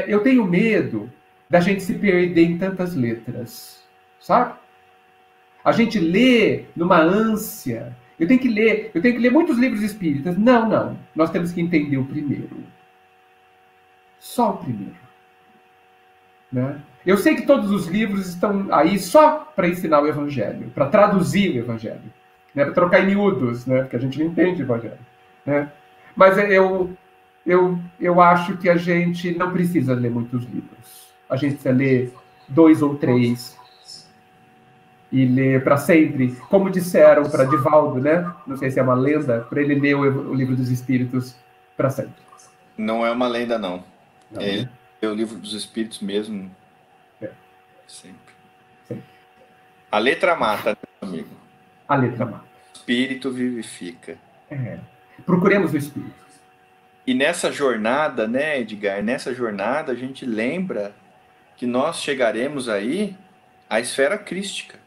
eu tenho medo da gente se perder em tantas letras. Sabe? A gente lê numa ânsia. Eu tenho que ler muitos livros espíritas. Não. Nós temos que entender o primeiro. Só o primeiro. Né? Eu sei que todos os livros estão aí só para ensinar o Evangelho, para traduzir o Evangelho, né? Para trocar em miúdos, né? Porque a gente não entende o Evangelho. Né? Mas eu acho que a gente não precisa ler muitos livros. A gente precisa ler 2 ou 3 e ler para sempre. Como disseram para Divaldo, né? Não sei se é uma lenda, para ele ler o Livro dos Espíritos para sempre. Não é uma lenda, não. Né? É o Livro dos Espíritos mesmo. Sempre. Sempre. A letra mata, né, amigo? A letra mata. O espírito vivifica. Procuremos o Espírito. E nessa jornada, né, Edgar, nessa jornada a gente lembra que nós chegaremos aí à esfera crística,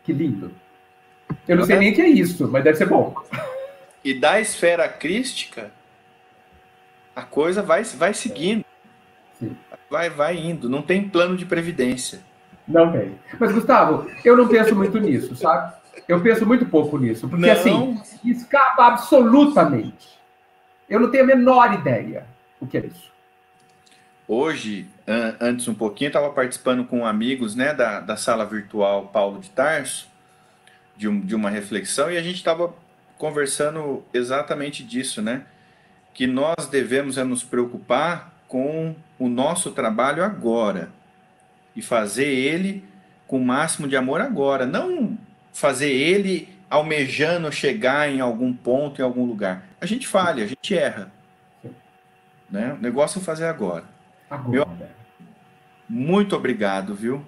Que lindo. Eu não não sei é? nem o que é isso, mas deve ser bom. E da esfera crística, a coisa vai seguindo, Sim. vai indo, não tem plano de previdência. Não tem. Mas, Gustavo, eu não penso muito nisso, sabe? Eu penso muito pouco nisso, porque assim, Não, escapa absolutamente. Eu não tenho a menor ideia o que é isso. hoje, antes um pouquinho, estava participando com amigos, né, da sala virtual Paulo de Tarso, de uma reflexão, e a gente estava conversando exatamente disso, né? Que nós devemos nos preocupar com o nosso trabalho agora e fazer ele com o máximo de amor agora, não fazer ele almejando chegar em algum ponto, em algum lugar. A gente falha, a gente erra, né? O negócio é fazer agora. Meu, Agora. muito obrigado, viu?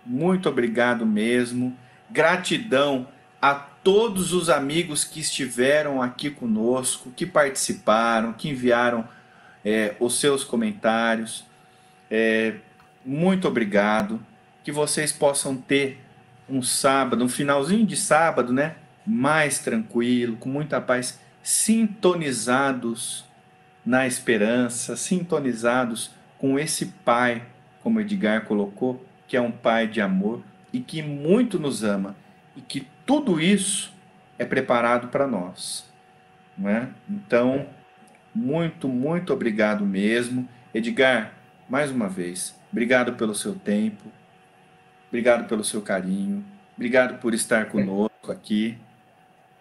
Muito obrigado mesmo. Gratidão a todos os amigos que estiveram aqui conosco, que participaram, que enviaram os seus comentários. Muito obrigado. Que vocês possam ter um sábado, um finalzinho de sábado, né? Mais tranquilo, com muita paz, sintonizados na esperança, sintonizados com esse Pai, como Edgar colocou, que é um Pai de amor e que muito nos ama e que tudo isso é preparado para nós, não é? Então, muito obrigado mesmo. Edgar, mais uma vez, obrigado pelo seu tempo, obrigado pelo seu carinho, obrigado por estar conosco aqui,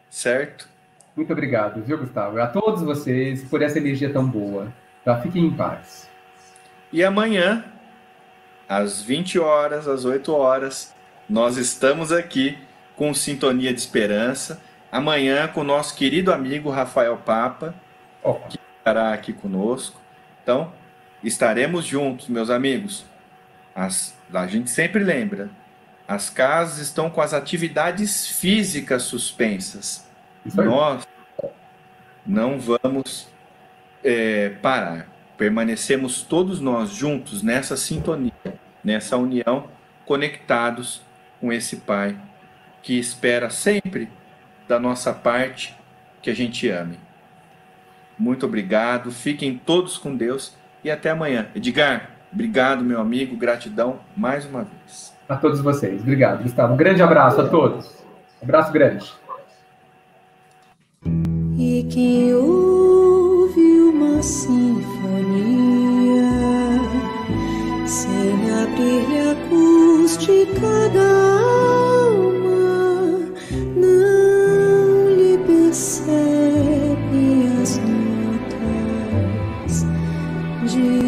certo? Muito obrigado, viu, Gustavo? A todos vocês por essa energia tão boa. Tá? Fiquem em paz. E amanhã, às 20 horas, às 8 horas, nós estamos aqui com Sintonia de Esperança. Amanhã com o nosso querido amigo Rafael Papa, Opa. que estará aqui conosco. Então, estaremos juntos, meus amigos. A gente sempre lembra, as casas estão com as atividades físicas suspensas. Isso aí. Nós não vamos parar. Permanecemos todos nós juntos nessa sintonia, nessa união, conectados com esse Pai que espera sempre da nossa parte que a gente ame. Muito obrigado, fiquem todos com Deus e até amanhã. Edgar, obrigado, meu amigo, gratidão mais uma vez. A todos vocês. Obrigado, Gustavo. Um grande abraço a todos. Abraço grande. E quem ouve uma sinfonia sem abrir acústica da alma não lhe percebe as notas de